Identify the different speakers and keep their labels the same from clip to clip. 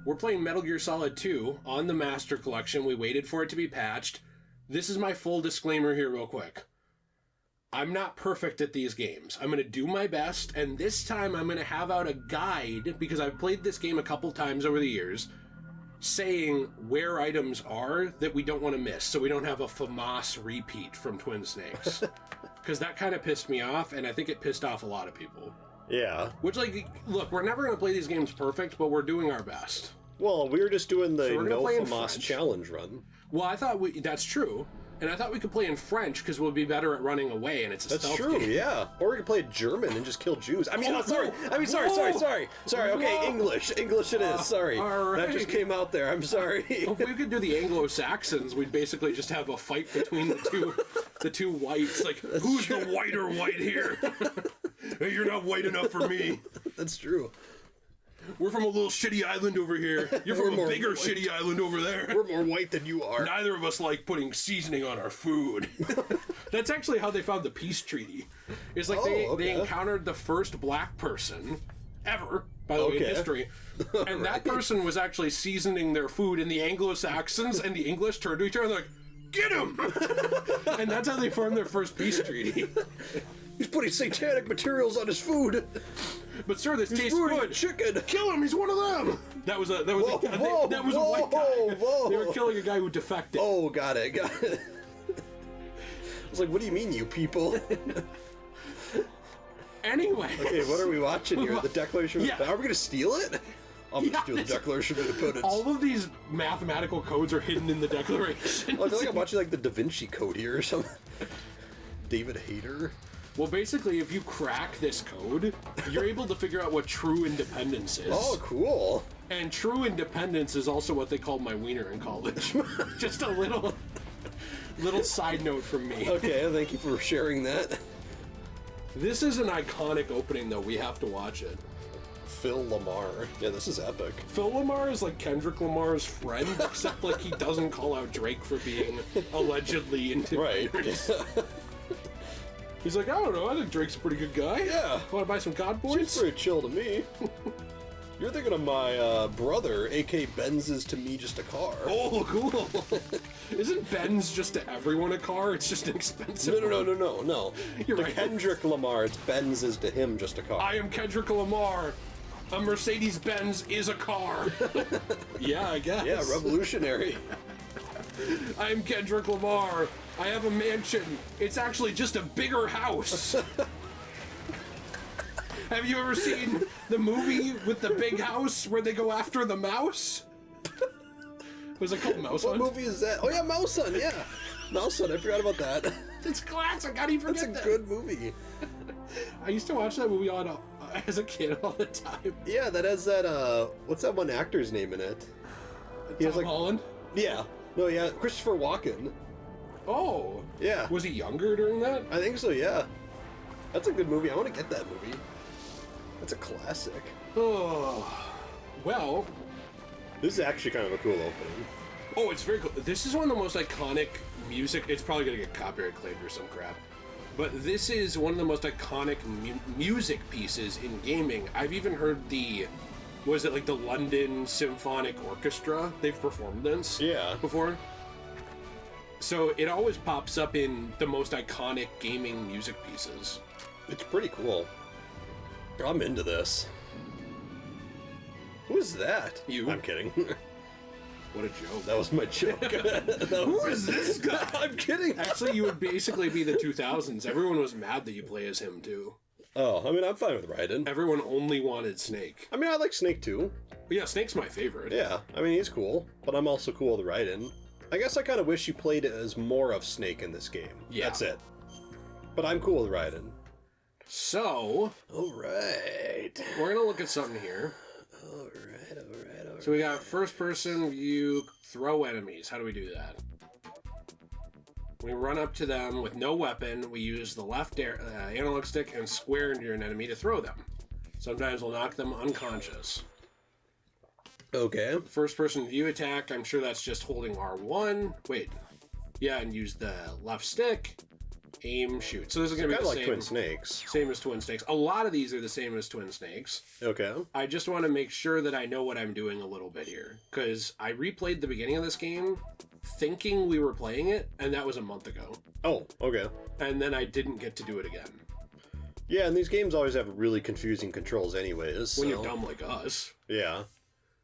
Speaker 1: We're playing Metal Gear Solid 2 on the Master Collection. We waited for it to be patched. This is my full disclaimer here real quick. I'm not perfect at these games. I'm going to do my best, and this time I'm going to have out a guide, because I've played this game a couple times over the years, saying where items are that we don't want to miss, so we don't have a FAMAS repeat from Twin Snakes. Because that kind of pissed me off, and I think it pissed off a lot of people.
Speaker 2: Yeah.
Speaker 1: Which, like, look, we're never going to play these games perfect, but we're doing our best.
Speaker 2: Well, we were just doing the no FAMAS challenge run.
Speaker 1: Well, I thought that's true. And I thought we could play in French because we'll be better at running away, and it's a stealth game.
Speaker 2: That's true, yeah. Or we could play German and just kill Jews. I mean, sorry. Okay, English. English it is. Sorry.
Speaker 1: Right.
Speaker 2: That just came out there. I'm sorry.
Speaker 1: Well, if we could do the Anglo-Saxons, we'd basically just have a fight between the two whites. Like, who's the whiter white here? Hey, you're not white enough for me.
Speaker 2: That's true.
Speaker 1: We're from a little shitty island over here. You're from a bigger shitty island over there.
Speaker 2: We're more white than you are.
Speaker 1: Neither of us like putting seasoning on our food. That's actually how they found the peace treaty. It's like they encountered the first black person ever, by the way, in history. And that person was actually seasoning their food, and the Anglo-Saxons and the English turned to each other and they're like, get him! And that's how they formed their first peace treaty.
Speaker 2: He's putting satanic materials on his food.
Speaker 1: But sir, this tastes good.
Speaker 2: Chicken.
Speaker 1: Kill him. He's one of them. That was a white guy. They were killing a guy who defected.
Speaker 2: Oh, got it. I was like, what do you mean, you people?
Speaker 1: Anyway.
Speaker 2: Okay, what are we watching here? The Declaration of Independence. Are we going to steal it? I'm going to steal the Declaration of Independence.
Speaker 1: All of these mathematical codes are hidden in the Declaration.
Speaker 2: I feel like I'm watching like the Da Vinci Code here or something. David Hayter.
Speaker 1: Well, basically, if you crack this code, you're able to figure out what true independence is.
Speaker 2: Oh, cool.
Speaker 1: And true independence is also what they called my wiener in college. Just a little side note from me.
Speaker 2: Okay, thank you for sharing that.
Speaker 1: This is an iconic opening, though. We have to watch it.
Speaker 2: Phil Lamar. Yeah, this is epic.
Speaker 1: Phil Lamar is like Kendrick Lamar's friend, except like he doesn't call out Drake for being allegedly into minors. He's like, I don't know, I think Drake's a pretty good guy.
Speaker 2: Yeah.
Speaker 1: Want to buy some God Boys?
Speaker 2: Seems pretty chill to me. You're thinking of my brother, a.k.a. Benz is to me just a car.
Speaker 1: Oh, cool. Isn't Benz just to everyone a car? It's just an expensive
Speaker 2: No.
Speaker 1: You're right.
Speaker 2: Kendrick Lamar, it's Benz is to him just a car.
Speaker 1: I am Kendrick Lamar. A Mercedes-Benz is a car. Yeah, I guess.
Speaker 2: Yeah, revolutionary.
Speaker 1: I am Kendrick Lamar. I have a mansion. It's actually just a bigger house. Have you ever seen the movie with the big house where they go after the mouse? Was it called Mouse Hunt?
Speaker 2: What movie is that? Oh yeah, Mouse Hunt, yeah. Mouse Hunt, I forgot about that.
Speaker 1: It's classic, how do you forget that?
Speaker 2: That's a good movie.
Speaker 1: I used to watch that movie as a kid all the time.
Speaker 2: Yeah, that has that, what's that one actor's name in it?
Speaker 1: He has Holland?
Speaker 2: Yeah. No, yeah, Christopher Walken.
Speaker 1: Oh.
Speaker 2: Yeah.
Speaker 1: Was he younger during that?
Speaker 2: I think so, yeah. That's a good movie. I want to get that movie. That's a classic.
Speaker 1: Oh. Well.
Speaker 2: This is actually kind of a cool opening.
Speaker 1: Oh, it's very cool. This is one of the most iconic music. It's probably going to get copyright claimed or some crap. But this is one of the most iconic music pieces in gaming. I've even heard the London Symphonic Orchestra? They've performed this before. So it always pops up in the most iconic gaming music pieces.
Speaker 2: It's pretty cool. I'm into this. Who is that?
Speaker 1: You.
Speaker 2: I'm kidding.
Speaker 1: What a joke.
Speaker 2: That was my joke.
Speaker 1: Who is this guy?
Speaker 2: I'm kidding.
Speaker 1: Actually, you would basically be the 2000s. Everyone was mad that you play as him, too.
Speaker 2: Oh, I mean, I'm fine with Raiden.
Speaker 1: Everyone only wanted Snake.
Speaker 2: I mean, I like Snake, too.
Speaker 1: But yeah, Snake's my favorite.
Speaker 2: Yeah, I mean, he's cool. But I'm also cool with Raiden. I guess I kind of wish you played it as more of Snake in this game. Yeah. That's it. But I'm cool with Raiden.
Speaker 1: So...
Speaker 2: Alright.
Speaker 1: We're gonna look at something here.
Speaker 2: Alright.
Speaker 1: So we got first-person view, throw enemies. How do we do that? We run up to them with no weapon. We use the left analog stick and square near an enemy to throw them. Sometimes we'll knock them unconscious.
Speaker 2: Okay.
Speaker 1: First-person view attack. I'm sure that's just holding R1. Wait. Yeah, and use the left stick. Aim, shoot. So this is going to be
Speaker 2: kind
Speaker 1: the
Speaker 2: of like
Speaker 1: same,
Speaker 2: Twin Snakes.
Speaker 1: Same as Twin Snakes. A lot of these are the same as Twin Snakes.
Speaker 2: Okay.
Speaker 1: I just want to make sure that I know what I'm doing a little bit here. Because I replayed the beginning of this game thinking we were playing it, and that was a month ago.
Speaker 2: Oh, okay.
Speaker 1: And then I didn't get to do it again.
Speaker 2: Yeah, and these games always have really confusing controls anyways.
Speaker 1: When you're dumb like us.
Speaker 2: Yeah.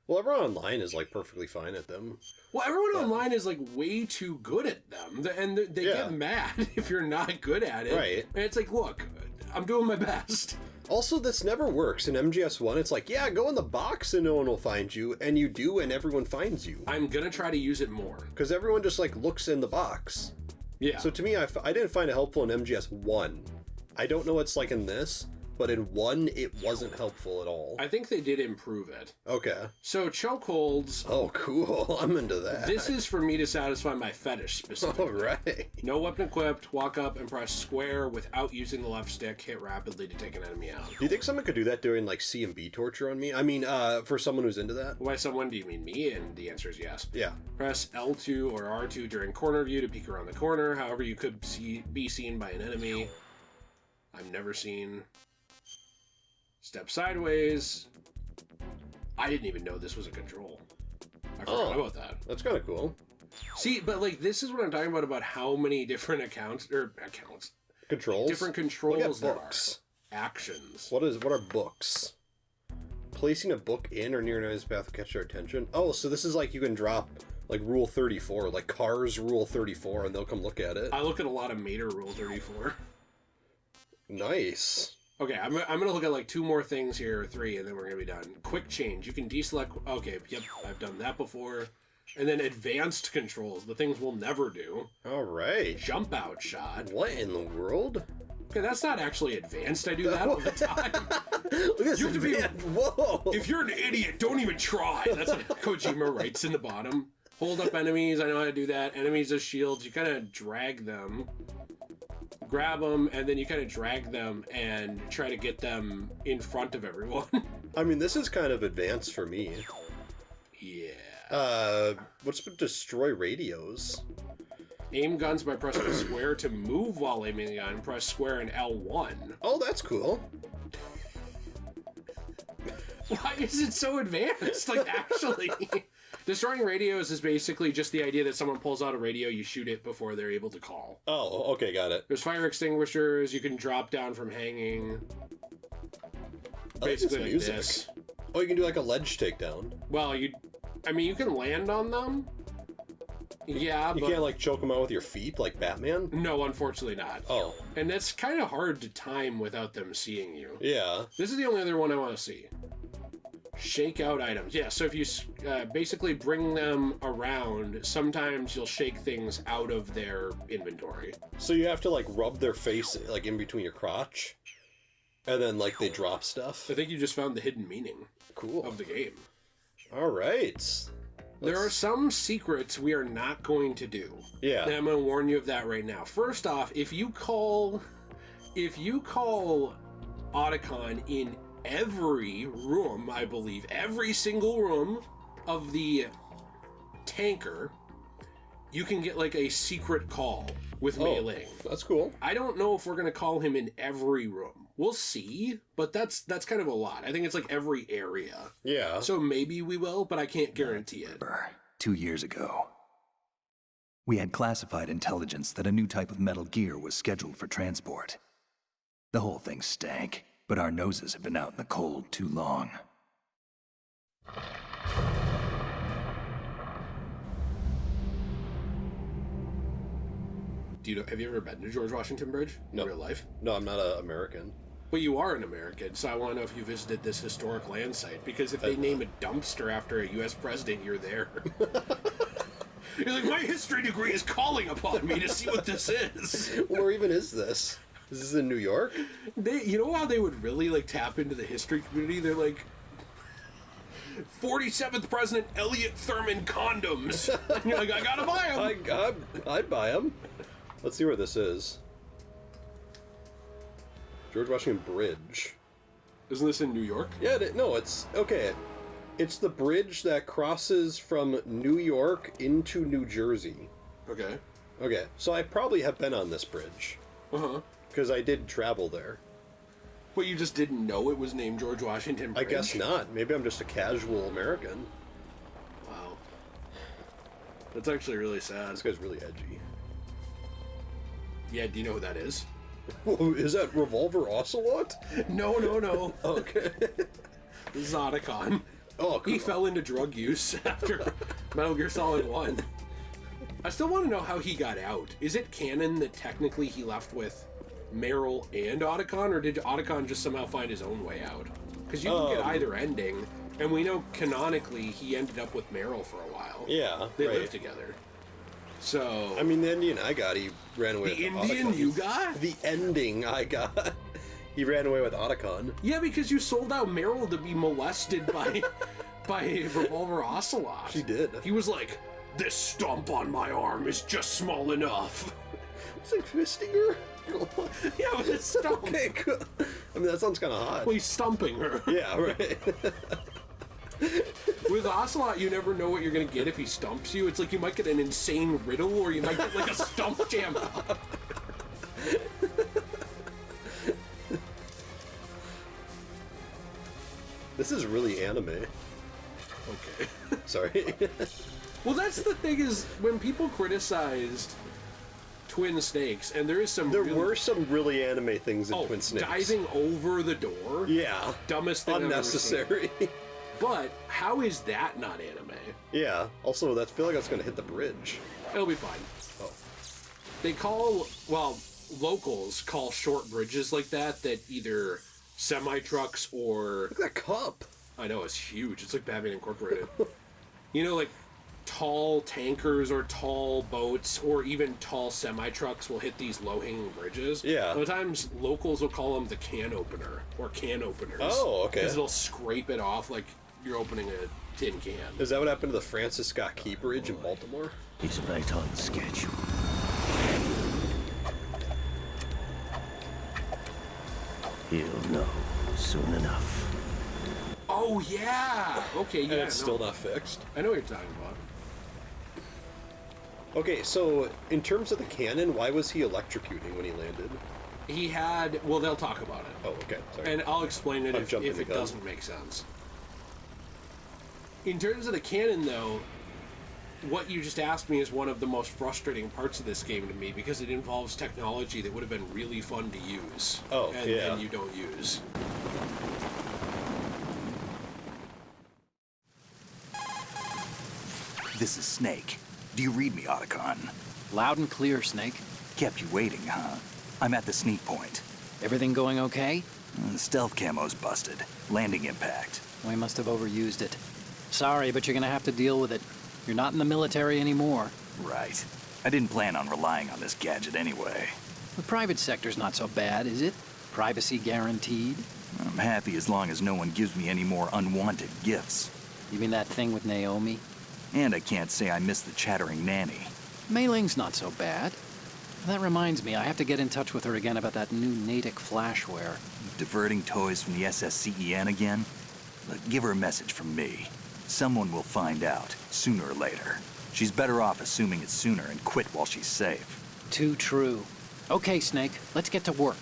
Speaker 2: Well, everyone online is, like, perfectly fine at them.
Speaker 1: Well, everyone online is, like, way too good at them. And they get mad if you're not good at it.
Speaker 2: Right.
Speaker 1: And it's like, look, I'm doing my best.
Speaker 2: Also, this never works. In MGS1, it's like, yeah, go in the box and no one will find you. And you do, and everyone finds you.
Speaker 1: I'm going to try to use it more.
Speaker 2: Because everyone just, like, looks in the box.
Speaker 1: Yeah.
Speaker 2: So to me, I didn't find it helpful in MGS1. I don't know what's like in this, but in 1, it wasn't helpful at all.
Speaker 1: I think they did improve it.
Speaker 2: Okay.
Speaker 1: So chokeholds.
Speaker 2: Oh, cool. I'm into that.
Speaker 1: This is for me to satisfy my fetish specifically.
Speaker 2: All right.
Speaker 1: No weapon equipped, walk up and press square without using the left stick, hit rapidly to take an enemy out.
Speaker 2: Do you think someone could do that during like C and B torture on me? I mean, for someone who's into that?
Speaker 1: By someone, do you mean me? And the answer is yes.
Speaker 2: Yeah.
Speaker 1: Press L2 or R2 during corner view to peek around the corner. However, you could be seen by an enemy. I'm never seen. Step sideways. I didn't even know this was a control. I forgot about that.
Speaker 2: That's kind of cool.
Speaker 1: See, but like this is what I'm talking about how many different accounts.
Speaker 2: Controls?
Speaker 1: Different controls there
Speaker 2: books.
Speaker 1: are. Actions.
Speaker 2: What are books? Placing a book in or near an enemy's path will catch their attention. Oh, so this is like you can drop like Rule 34, like Cars Rule 34, and they'll come look at it.
Speaker 1: I look at a lot of Mater Rule 34.
Speaker 2: Nice.
Speaker 1: Okay, I'm gonna look at like 2 more things here, or 3, and then we're gonna be done. Quick change. You can deselect. Okay, yep, I've done that before. And then advanced controls, the things we'll never do.
Speaker 2: All right.
Speaker 1: Jump out shot.
Speaker 2: What in the world?
Speaker 1: Okay, that's not actually advanced. I do that all the time.
Speaker 2: Look at this.
Speaker 1: You have to be.
Speaker 2: Whoa.
Speaker 1: If you're an idiot, don't even try. That's what Kojima writes in the bottom. Hold up enemies. I know how to do that. Enemies as shields. You kind of drag them. Grab them, and then you kind of drag them and try to get them in front of everyone.
Speaker 2: I mean, this is kind of advanced for me.
Speaker 1: Yeah.
Speaker 2: What's with destroy radios?
Speaker 1: Aim guns by pressing square to move while aiming a gun. Press square and L1.
Speaker 2: Oh, that's cool.
Speaker 1: Why is it so advanced? Like, actually. Destroying radios is basically just the idea that someone pulls out a radio, you shoot it before they're able to call.
Speaker 2: Oh, okay, got it.
Speaker 1: There's fire extinguishers, you can drop down from hanging. Basically like this.
Speaker 2: Oh, you can do like a ledge takedown.
Speaker 1: Well, you can land on them. Yeah,
Speaker 2: You
Speaker 1: but
Speaker 2: can't like choke them out with your feet like Batman?
Speaker 1: no, unfortunately not.
Speaker 2: Oh.
Speaker 1: And that's kind of hard to time without them seeing you.
Speaker 2: Yeah.
Speaker 1: This is the only other one I want to see. Shake out items. Yeah, so if you basically bring them around, sometimes you'll shake things out of their inventory.
Speaker 2: So you have to like rub their face like in between your crotch, and then like they drop stuff.
Speaker 1: I think you just found the hidden meaning
Speaker 2: Cool.
Speaker 1: of the game.
Speaker 2: All right.
Speaker 1: There are some secrets we are not going to do.
Speaker 2: Yeah.
Speaker 1: And I'm going to warn you of that right now. First off, if you call Otacon in every room, I believe, every single room of the tanker, you can get like a secret call with meleeing.
Speaker 2: That's cool.
Speaker 1: I don't know if we're going to call him in every room. We'll see, but that's kind of a lot. I think it's like every area.
Speaker 2: Yeah.
Speaker 1: So maybe we will, but I can't guarantee it.
Speaker 3: 2 years ago, we had classified intelligence that a new type of metal gear was scheduled for transport. The whole thing stank, but our noses have been out in the cold too long.
Speaker 1: Have you ever been to George Washington Bridge in real life?
Speaker 2: No, I'm not an American.
Speaker 1: But you are an American, so I want to know if you visited this historic land site, because if they name a dumpster after a U.S. president, you're there. You're like, my history degree is calling upon me to see what this is.
Speaker 2: Where even is this? Is this in New York?
Speaker 1: You know how they would really like tap into the history community? They're like, 47th President Elliot Thurman condoms. And you're like, I gotta buy them.
Speaker 2: I'd buy them. Let's see where this is. George Washington Bridge.
Speaker 1: Isn't this in New York?
Speaker 2: Yeah, no, it's... Okay. It's the bridge that crosses from New York into New Jersey.
Speaker 1: Okay.
Speaker 2: Okay, so I probably have been on this bridge.
Speaker 1: Uh-huh.
Speaker 2: Because I did travel there.
Speaker 1: But you just didn't know it was named George Washington Bridge?
Speaker 2: I guess not. Maybe I'm just a casual American.
Speaker 1: Wow. That's actually really sad.
Speaker 2: This guy's really edgy.
Speaker 1: Yeah, do you know who that is?
Speaker 2: Is that Revolver Ocelot?
Speaker 1: No.
Speaker 2: Okay.
Speaker 1: This is Otacon.
Speaker 2: Oh, cool.
Speaker 1: He fell into drug use after Metal Gear Solid 1. I still want to know how he got out. Is it canon that technically he left with Meryl and Otacon, or did Otacon just somehow find his own way out? Because you can get either ending, and we know canonically he ended up with Meryl for a while.
Speaker 2: Yeah,
Speaker 1: They lived together. So...
Speaker 2: I mean, the Indian I got, he ran away with
Speaker 1: Indian
Speaker 2: Otacon.
Speaker 1: you got?
Speaker 2: The ending I got. He ran away with Otacon.
Speaker 1: Yeah, because you sold out Meryl to be molested by Revolver Ocelot.
Speaker 2: She did.
Speaker 1: He was like, this stump on my arm is just small enough.
Speaker 2: It's like fisting her?
Speaker 1: Yeah, with a stump.
Speaker 2: Okay, good. I mean, that sounds kind of hot.
Speaker 1: Well, he's stumping her.
Speaker 2: Yeah, right.
Speaker 1: With Ocelot, you never know what you're going to get if he stumps you. It's like you might get an insane riddle, or you might get like a stump jam up.
Speaker 2: This is really anime.
Speaker 1: Okay.
Speaker 2: Sorry.
Speaker 1: Well, that's the thing is, when people criticized Twin Snakes, and there is some...
Speaker 2: There were some really anime things in
Speaker 1: Oh,
Speaker 2: Twin Snakes.
Speaker 1: diving over the door?
Speaker 2: Yeah.
Speaker 1: Dumbest thing I've ever seen.
Speaker 2: Unnecessary.
Speaker 1: But how is that not anime?
Speaker 2: Yeah. Also, I feel like that's going to hit the bridge.
Speaker 1: It'll be fine.
Speaker 2: Oh.
Speaker 1: They call, well, locals call short bridges like that either semi-trucks or...
Speaker 2: Look at that cup.
Speaker 1: I know, it's huge. It's like Batman Incorporated. You know, like tall tankers or tall boats or even tall semi-trucks will hit these low-hanging bridges.
Speaker 2: Yeah.
Speaker 1: Sometimes locals will call them the can opener or can openers.
Speaker 2: Oh, okay.
Speaker 1: Because it'll scrape it off like you're opening a tin can.
Speaker 2: Is that what happened to the Francis Scott Key Bridge in Baltimore?
Speaker 4: He's right on schedule. He'll know soon enough.
Speaker 1: Oh, yeah! Okay, yeah.
Speaker 2: And it's still not fixed.
Speaker 1: I know what you're talking about.
Speaker 2: Okay, so in terms of the cannon, why was he electrocuting when he landed?
Speaker 1: He had... Well, they'll talk about it.
Speaker 2: Oh, okay. Sorry.
Speaker 1: And I'll explain it
Speaker 2: I'm
Speaker 1: if
Speaker 2: jumping
Speaker 1: it
Speaker 2: the gun.
Speaker 1: doesn't make sense. In terms of the canon, though, what you just asked me is one of the most frustrating parts of this game to me because it involves technology that would have been really fun to use.
Speaker 2: Oh, yeah.
Speaker 1: And you don't use.
Speaker 3: This is Snake. Do you read me, Otacon?
Speaker 5: Loud and clear, Snake.
Speaker 3: Kept you waiting, huh? I'm at the sneak point.
Speaker 5: Everything going okay?
Speaker 3: The stealth camo's busted. Landing impact.
Speaker 5: We must have overused it. Sorry, but you're gonna have to deal with it. You're not in the military anymore.
Speaker 3: Right. I didn't plan on relying on this gadget anyway.
Speaker 5: The private sector's not so bad, is it? Privacy guaranteed?
Speaker 3: I'm happy as long as no one gives me any more unwanted gifts.
Speaker 5: You mean that thing with Naomi?
Speaker 3: And I can't say I miss the chattering nanny.
Speaker 5: Mei Ling's not so bad. That reminds me, I have to get in touch with her again about that new Natick flashware.
Speaker 3: Diverting toys from the SSCEN again? Look, give her a message from me. Someone will find out, sooner or later. She's better off assuming it sooner and quit while she's safe.
Speaker 5: Too true. Okay, Snake, let's get to work.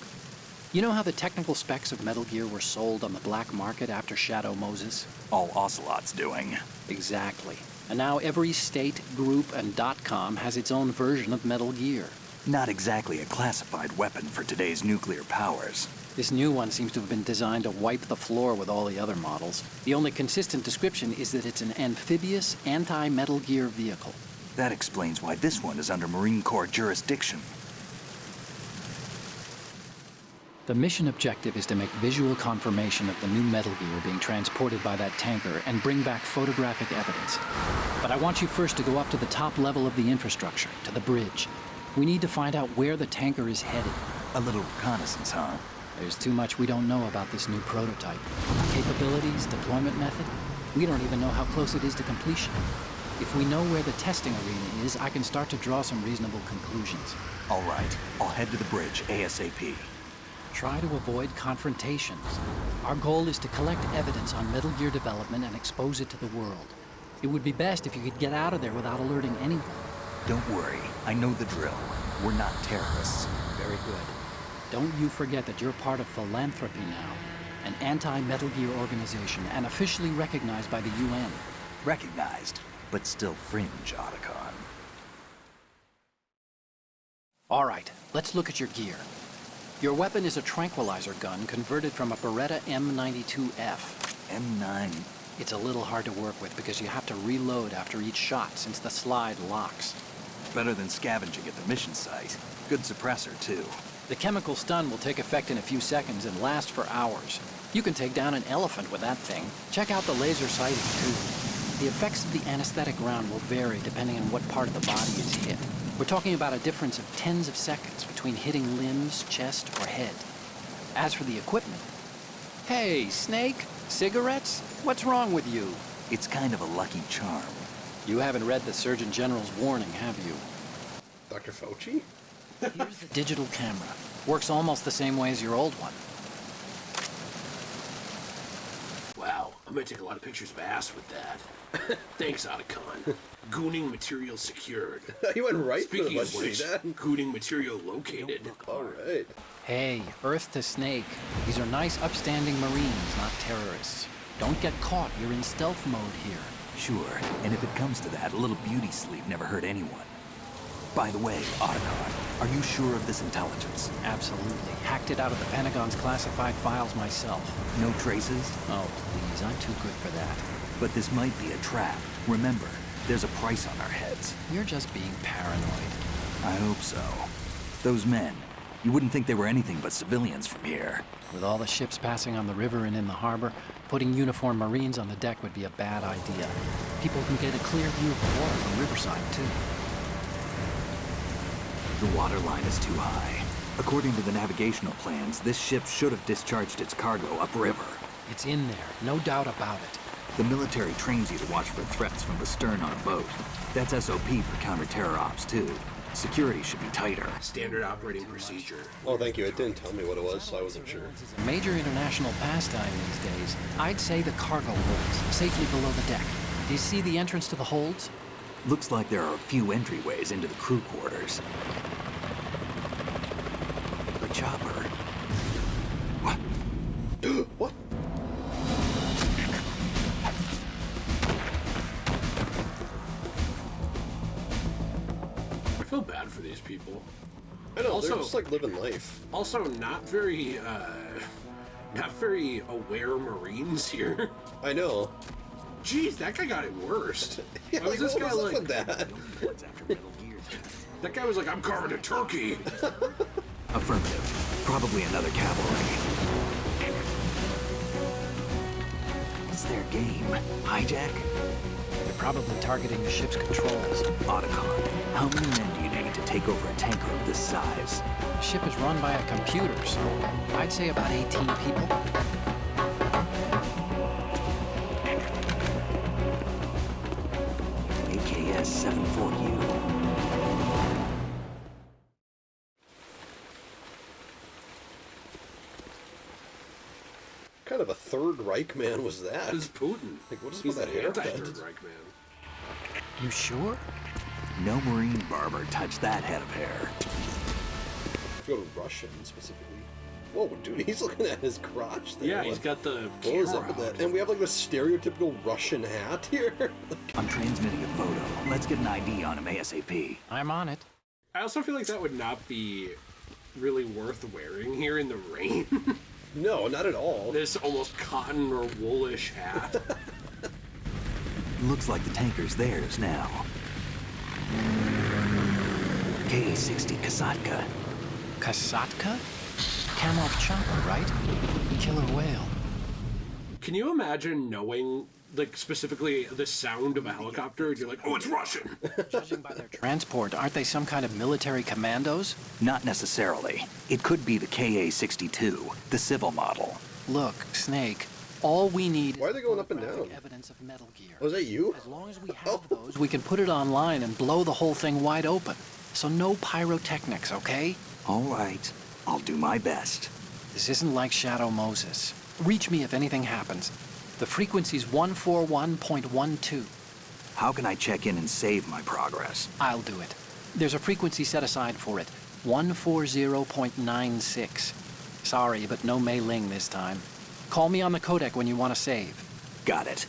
Speaker 5: You know how the technical specs of Metal Gear were sold on the black market after Shadow Moses?
Speaker 3: All Ocelot's doing.
Speaker 5: Exactly. And now every state, group, and .com has its own version of Metal Gear.
Speaker 3: Not exactly a classified weapon for today's nuclear powers.
Speaker 5: This new one seems to have been designed to wipe the floor with all the other models. The only consistent description is that it's an amphibious, anti-Metal Gear vehicle.
Speaker 3: That explains why this one is under Marine Corps jurisdiction.
Speaker 5: The mission objective is to make visual confirmation of the new Metal Gear being transported by that tanker and bring back photographic evidence. But I want you first to go up to the top level of the infrastructure, to the bridge. We need to find out where the tanker is headed.
Speaker 3: A little reconnaissance, huh?
Speaker 5: There's too much we don't know about this new prototype. Capabilities, deployment method. We don't even know how close it is to completion. If we know where the testing arena is, I can start to draw some reasonable conclusions.
Speaker 3: All right, I'll head to the bridge ASAP.
Speaker 5: Try to avoid confrontations. Our goal is to collect evidence on Metal Gear development and expose it to the world. It would be best if you could get out of there without alerting anyone.
Speaker 3: Don't worry, I know the drill. We're not terrorists.
Speaker 5: Very good. Don't you forget that you're part of Philanthropy now, an anti-Metal Gear organization and officially recognized by the UN.
Speaker 3: Recognized, but still fringe, Otacon.
Speaker 5: All right, let's look at your gear. Your weapon is a tranquilizer gun converted from a Beretta M92F.
Speaker 3: M9.
Speaker 5: It's a little hard to work with because you have to reload after each shot since the slide locks.
Speaker 3: Better than scavenging at the mission site. Good suppressor, too.
Speaker 5: The chemical stun will take effect in a few seconds and last for hours. You can take down an elephant with that thing. Check out the laser sighting, too. The effects of the anesthetic round will vary depending on what part of the body is hit. We're talking about a difference of tens of seconds between hitting limbs, chest, or head. As for the equipment... Hey, Snake? Cigarettes? What's wrong with you?
Speaker 3: It's kind of a lucky charm.
Speaker 5: You haven't read the Surgeon General's warning, have you?
Speaker 2: Dr. Fauci?
Speaker 5: Here's the digital camera. Works almost the same way as your old one.
Speaker 1: Wow, I'm gonna take a lot of pictures of ass with that. Thanks, Otacon. Gooning material secured.
Speaker 2: You went right
Speaker 1: Speaking
Speaker 2: for
Speaker 1: of
Speaker 2: the
Speaker 1: which, gooning material located.
Speaker 2: Alright.
Speaker 5: Hey, Earth to Snake. These are nice, upstanding Marines, not terrorists. Don't get caught. You're in stealth mode here.
Speaker 3: Sure, and if it comes to that, a little beauty sleep never hurt anyone. By the way, Otacon, are you sure of this intelligence?
Speaker 5: Absolutely. Hacked it out of the Pentagon's classified files myself.
Speaker 3: No traces?
Speaker 5: Oh, please, I'm too good for that.
Speaker 3: But this might be a trap. Remember, there's a price on our heads.
Speaker 5: You're just being paranoid.
Speaker 3: I hope so. Those men, you wouldn't think they were anything but civilians from here.
Speaker 5: With all the ships passing on the river and in the harbor, putting uniformed Marines on the deck would be a bad idea. People can get a clear view of the water from Riverside, too.
Speaker 3: The water line is too high. According to the navigational plans, this ship should have discharged its cargo upriver.
Speaker 5: It's in there, no doubt about it.
Speaker 3: The military trains you to watch for threats from the stern on a boat. That's SOP for counter-terror ops, too. Security should be tighter.
Speaker 1: Standard operating procedure.
Speaker 2: Oh, thank you. It didn't tell me what it was, so I wasn't sure.
Speaker 5: A major international pastime these days. I'd say the cargo holds, safely below the deck. Do you see the entrance to the holds?
Speaker 3: Looks like there are a few entryways into the crew quarters. The chopper. What?
Speaker 2: What?
Speaker 1: I feel bad for these people.
Speaker 2: I know,
Speaker 1: Also-
Speaker 2: they're just like living life.
Speaker 1: Also, not very aware Marines here.
Speaker 2: I know.
Speaker 1: Jeez, that guy got it worse.
Speaker 2: Yeah,
Speaker 1: Why was this guy
Speaker 2: what was
Speaker 1: like?
Speaker 2: up with that?
Speaker 1: That guy was like, "I'm carving a turkey."
Speaker 3: Affirmative. Probably another cavalry. What's their game? Hijack?
Speaker 5: They're probably targeting the ship's controls.
Speaker 3: Otacon, how many men do you need to take over a tanker of this size?
Speaker 5: The ship is run by a computer, so I'd say about 18 people.
Speaker 3: AKS 74U.
Speaker 2: What kind of a Third Reich man was that?
Speaker 1: That is Putin.
Speaker 2: Like, what is
Speaker 1: He's
Speaker 2: with that
Speaker 1: the
Speaker 2: haircut?
Speaker 1: anti-Third Reich man.
Speaker 5: You sure?
Speaker 3: No Marine barber touched that head of hair.
Speaker 2: Go to Russian specifically. Whoa, dude, he's looking at his crotch there.
Speaker 1: Yeah, he's got the
Speaker 2: What was
Speaker 1: camera
Speaker 2: up with
Speaker 1: out.
Speaker 2: that? And we have like this stereotypical Russian hat here.
Speaker 3: I'm transmitting a photo. Let's get an ID on him ASAP.
Speaker 5: I'm on it.
Speaker 1: I also feel like that would not be really worth wearing here in the rain.
Speaker 2: No, not at all.
Speaker 1: This almost cotton or woolish hat.
Speaker 3: Looks like the tanker's theirs now. K-60 Kasatka.
Speaker 5: Kasatka? Kamarov chopper, right? Killer whale.
Speaker 1: Can you imagine knowing, like, specifically the sound of a helicopter and you're like, "Oh, it's Russian."
Speaker 5: Judging by their transport, aren't they some kind of military commandos?
Speaker 3: Not necessarily. It could be the KA-62, the civil model.
Speaker 5: Look, Snake, all we need
Speaker 2: Why are
Speaker 5: is
Speaker 2: they going up and
Speaker 5: photographic
Speaker 2: down?
Speaker 5: evidence of Metal Gear.
Speaker 2: Was that you?
Speaker 5: As long as we have those, we can put it online and blow the whole thing wide open. So no pyrotechnics, okay?
Speaker 3: All right. I'll do my best.
Speaker 5: This isn't like Shadow Moses. Reach me if anything happens. The frequency's 141.12.
Speaker 3: How can I check in and save my progress?
Speaker 5: I'll do it. There's a frequency set aside for it. 140.96. Sorry, but no Mei Ling this time. Call me on the codec when you want to save.
Speaker 3: Got it.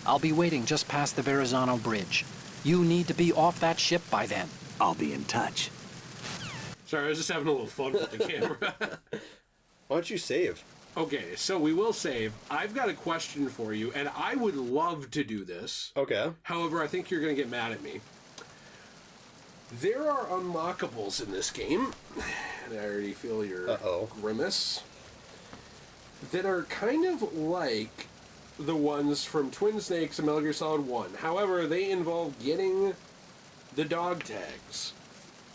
Speaker 5: I'll be waiting just past the Verrazano Bridge. You need to be off that ship by then.
Speaker 3: I'll be in touch.
Speaker 1: Sorry, I was just having a little fun with the camera.
Speaker 2: Why don't you save?
Speaker 1: Okay, so we will save. I've got a question for you, and I would love to do this.
Speaker 2: Okay.
Speaker 1: However, I think you're going to get mad at me. There are unlockables in this game, and I already feel your grimace, that are kind of like the ones from Twin Snakes and Metal Gear Solid 1. However, they involve getting the dog tags.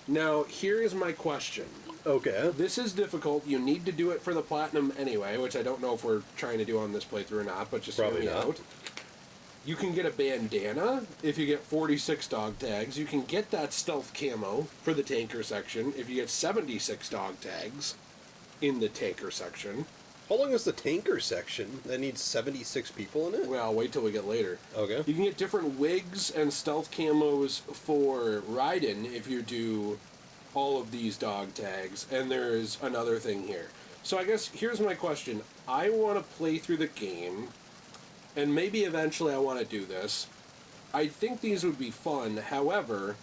Speaker 1: Now, here is my question.
Speaker 2: Okay.
Speaker 1: This is difficult. You need to do it for the platinum anyway, which I don't know if we're trying to do on this playthrough or not, but just hear me out. You can get a bandana if you get 46 dog tags. You can get that stealth camo for the tanker section if you get 76 dog tags in the tanker section.
Speaker 2: How long is the tanker section? That needs 76 people in it?
Speaker 1: Well, wait till we get later.
Speaker 2: Okay.
Speaker 1: You can get different wigs and stealth camos for Raiden if you do all of these dog tags, and there's another thing here. So I guess here's my question. I want to play through the game, and maybe eventually I want to do this. I think these would be fun. However,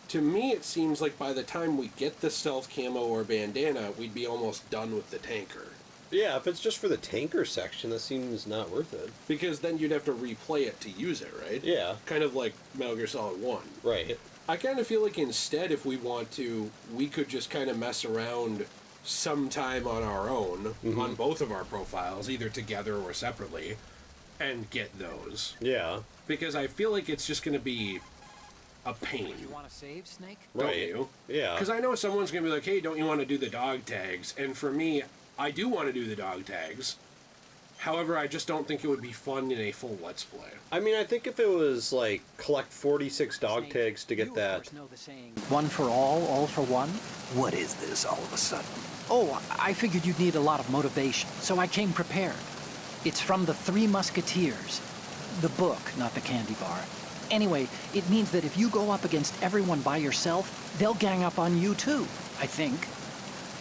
Speaker 1: to me it seems like by the time we get the stealth camo or bandana, we'd be almost done with the tanker.
Speaker 2: Yeah, if it's just for the tanker section, that seems not worth it.
Speaker 1: Because then you'd have to replay it to use it, right?
Speaker 2: Yeah.
Speaker 1: Kind of like Metal Gear Solid 1.
Speaker 2: Right.
Speaker 1: I kind of feel like instead, if we want to, we could just kind of mess around sometime on our own, on both of our profiles, either together or separately, and get those.
Speaker 2: Yeah.
Speaker 1: Because I feel like it's just going to be a pain.
Speaker 5: You want to save, Snake?
Speaker 1: Don't
Speaker 2: Right.
Speaker 1: you?
Speaker 2: Yeah.
Speaker 1: Because I know someone's going to be like, hey, don't you want to do the dog tags? And for me, I do want to do the dog tags. However, I just don't think it would be fun in a full Let's Play.
Speaker 2: I mean, I think if it was, like, collect 46 dog tags to get
Speaker 5: You,
Speaker 2: that...
Speaker 5: of course, know the saying, one for all for one?
Speaker 3: What is this all of a sudden?
Speaker 5: Oh, I figured you'd need a lot of motivation, so I came prepared. It's from the Three Musketeers. The book, not the candy bar. Anyway, it means that if you go up against everyone by yourself, they'll gang up on you too, I think.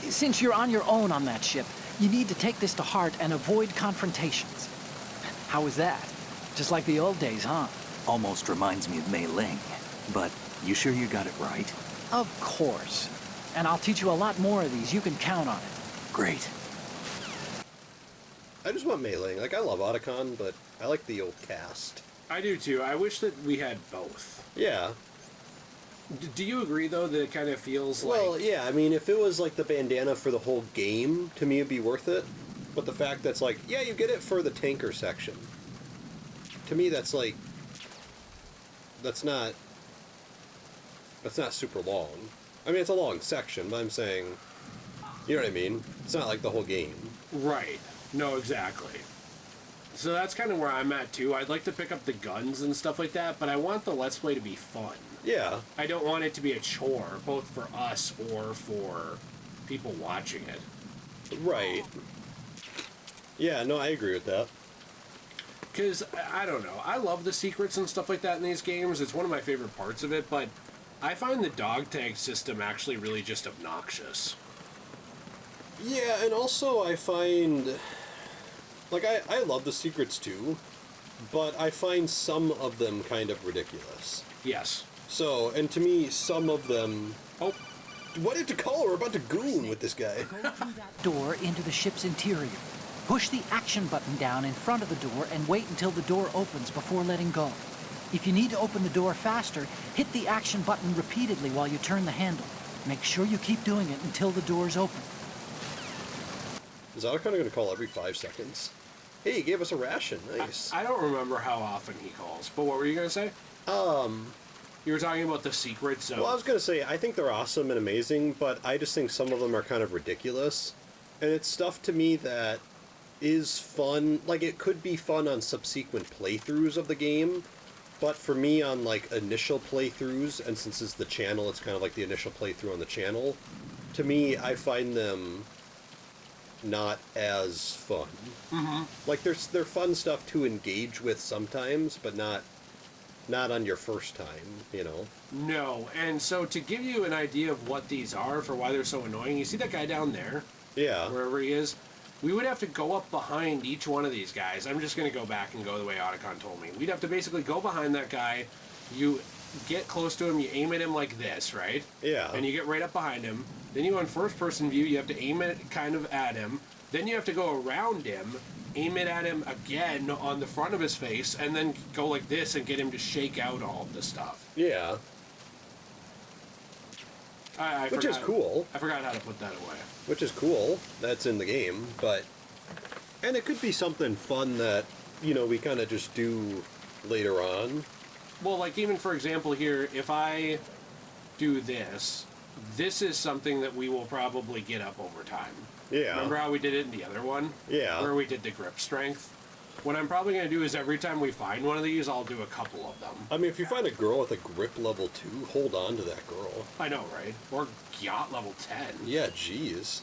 Speaker 5: Since you're on your own on that ship, you need to take this to heart and avoid confrontations. How was that? Just like the old days, huh?
Speaker 3: Almost reminds me of Mei Ling. But you sure you got it right?
Speaker 5: Of course. And I'll teach you a lot more of these. You can count on it.
Speaker 3: Great.
Speaker 2: I just want Mei Ling. Like, I love Otacon, but I like the old cast.
Speaker 1: I do too. I wish that we had both.
Speaker 2: Yeah.
Speaker 1: Do you agree, though, that it kind of feels like...
Speaker 2: Well, yeah, I mean, if it was, like, the bandana for the whole game, to me it'd be worth it. But the fact that's like, yeah, you get it for the tanker section. To me, that's like... That's not super long. I mean, it's a long section, but I'm saying... You know what I mean? It's not like the whole game.
Speaker 1: Right. No, exactly. So that's kind of where I'm at, too. I'd like to pick up the guns and stuff like that, but I want the Let's Play to be fun.
Speaker 2: Yeah.
Speaker 1: I don't want it to be a chore, both for us or for people watching it.
Speaker 2: Right. Yeah, no, I agree with that.
Speaker 1: Because, I don't know, I love the secrets and stuff like that in these games. It's one of my favorite parts of it, but I find the dog tag system actually really just obnoxious.
Speaker 2: Yeah, and also I find... Like, I love the secrets too, but I find some of them kind of ridiculous.
Speaker 1: Yes.
Speaker 2: So, and to me, some of them...
Speaker 1: Oh.
Speaker 2: What did you call? We're about to goon with this guy.
Speaker 5: Go through that door into the ship's interior. Push the action button down in front of the door and wait until the door opens before letting go. If you need to open the door faster, hit the action button repeatedly while you turn the handle. Make sure you keep doing it until the door's open.
Speaker 2: Is Otacon going to call every 5 seconds? Hey, he gave us a ration. Nice.
Speaker 1: I don't remember how often he calls, but what were you going to say? You were talking about the secrets of...
Speaker 2: Well, I was going to say, I think they're awesome and amazing, but I just think some of them are kind of ridiculous. And it's stuff to me that is fun. Like, it could be fun on subsequent playthroughs of the game, but for me on, like, initial playthroughs, and since it's the channel, it's kind of like the initial playthrough on the channel, to me, I find them not as fun. Mm-hmm. Like, they're fun stuff to engage with sometimes, but not not on your first time, you know?
Speaker 1: No, and so to give you an idea of what these are, for why they're so annoying, you see that guy down there?
Speaker 2: Yeah.
Speaker 1: Wherever he is? We would have to go up behind each one of these guys. I'm just going to go back and go the way Otacon told me. We'd have to basically go behind that guy, you get close to him, you aim at him like this, right?
Speaker 2: Yeah.
Speaker 1: And you get right up behind him. Then you go in first-person view, you have to aim it kind of at him. Then you have to go around him, aim it at him again on the front of his face, and then go like this and get him to shake out all of this stuff.
Speaker 2: Yeah. Which is cool.
Speaker 1: I forgot how to put that away.
Speaker 2: Which is cool. That's in the game, but... And it could be something fun that, you know, we kind of just do later on.
Speaker 1: Well, like even for example here, if I do this, this is something that we will probably get up over time.
Speaker 2: Yeah.
Speaker 1: Remember how we did it in the other one?
Speaker 2: Yeah.
Speaker 1: Where we did the grip strength? What I'm probably going to do is every time we find one of these, I'll do a couple of them.
Speaker 2: I mean, if you find a girl with a grip level 2, hold on to that girl.
Speaker 1: I know, right? Or yacht level 10.
Speaker 2: Yeah, jeez.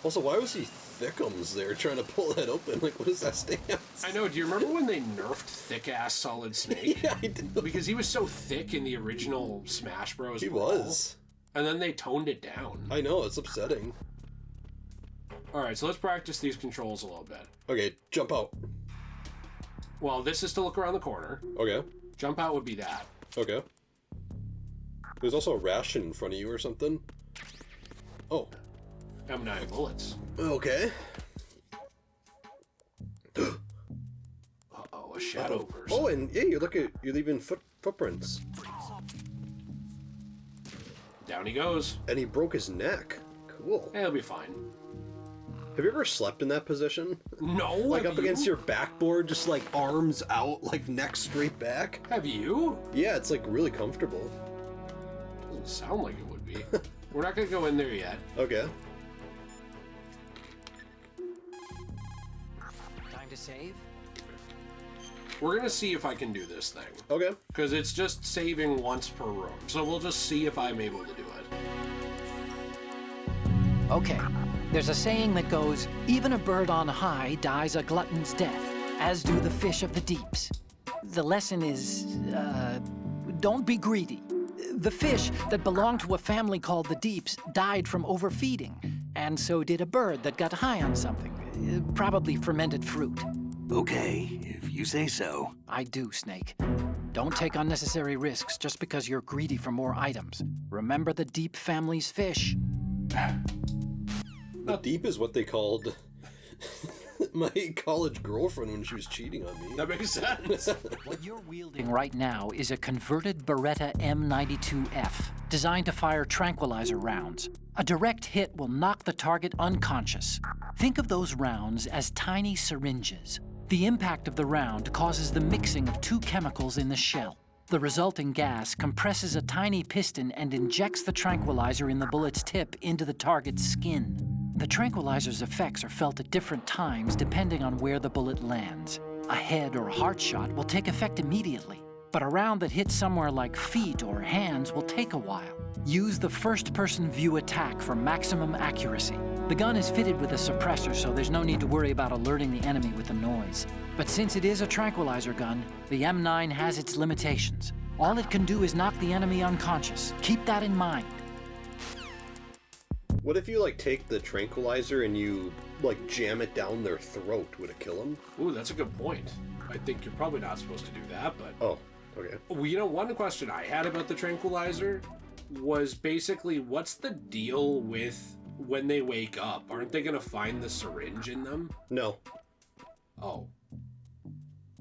Speaker 2: Also, why was he thickums there trying to pull that open? Like, what is that stance?
Speaker 1: I know, do you remember when they nerfed thick-ass Solid Snake?
Speaker 2: Yeah, I do.
Speaker 1: Because he was so thick in the original Smash Bros.
Speaker 2: He
Speaker 1: Brawl,
Speaker 2: was.
Speaker 1: And then they toned it down.
Speaker 2: I know, it's upsetting.
Speaker 1: Alright, so let's practice these controls a little bit.
Speaker 2: Okay, jump out.
Speaker 1: Well, this is to look around the corner.
Speaker 2: Okay.
Speaker 1: Jump out would be that.
Speaker 2: Okay. There's also a ration in front of you or something. Oh.
Speaker 1: M9 bullets.
Speaker 2: Okay.
Speaker 1: Uh-oh, a shadow burst.
Speaker 2: Oh, and yeah, you're leaving footprints.
Speaker 1: Down he goes.
Speaker 2: And he broke his neck. Cool.
Speaker 1: He'll be fine.
Speaker 2: Have you ever slept in that position?
Speaker 1: No,
Speaker 2: Like
Speaker 1: have
Speaker 2: up against
Speaker 1: you?
Speaker 2: your backboard, just like arms out, like neck straight back?
Speaker 1: Have you?
Speaker 2: Yeah, it's like really comfortable.
Speaker 1: Doesn't sound like it would be. We're not gonna go in there yet.
Speaker 2: Okay.
Speaker 5: Time to save?
Speaker 1: We're gonna see if I can do this thing.
Speaker 2: Okay.
Speaker 1: Because it's just saving once per room. So we'll just see if I'm able to do it.
Speaker 5: Okay. There's a saying that goes, even a bird on high dies a glutton's death, as do the fish of the deeps. The lesson is, don't be greedy. The fish that belonged to a family called the Deeps died from overfeeding, and so did a bird that got high on something, probably fermented fruit.
Speaker 3: Okay, if you say so.
Speaker 5: I do, Snake. Don't take unnecessary risks just because you're greedy for more items. Remember the Deep family's fish.
Speaker 2: The Deep is what they called my college girlfriend when she was cheating on me.
Speaker 1: That makes sense.
Speaker 5: What you're wielding right now is a converted Beretta M92F, designed to fire tranquilizer rounds. A direct hit will knock the target unconscious. Think of those rounds as tiny syringes. The impact of the round causes the mixing of two chemicals in the shell. The resulting gas compresses a tiny piston and injects the tranquilizer in the bullet's tip into the target's skin. The tranquilizer's effects are felt at different times depending on where the bullet lands. A head or heart shot will take effect immediately, but a round that hits somewhere like feet or hands will take a while. Use the first-person view attack for maximum accuracy. The gun is fitted with a suppressor, so there's no need to worry about alerting the enemy with the noise. But since it is a tranquilizer gun, the M9 has its limitations. All it can do is knock the enemy unconscious. Keep that in mind.
Speaker 2: What if you, like, take the tranquilizer and you, like, jam it down their throat? Would it kill them?
Speaker 1: Ooh, that's a good point. I think you're probably not supposed to do that, but...
Speaker 2: Oh, okay.
Speaker 1: Well, you know, one question I had about the tranquilizer was basically, what's the deal with when they wake up? Aren't they going to find the syringe in them?
Speaker 2: No.
Speaker 1: Oh.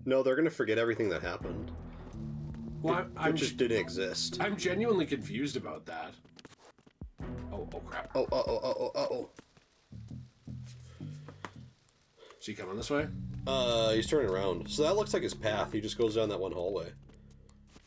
Speaker 2: No, they're gonna forget everything that happened.
Speaker 1: Well,
Speaker 2: It just didn't exist.
Speaker 1: I'm genuinely confused about that. Oh crap.
Speaker 2: Oh.
Speaker 1: Is he coming this way?
Speaker 2: He's turning around. So that looks like his path. He just goes down that one hallway.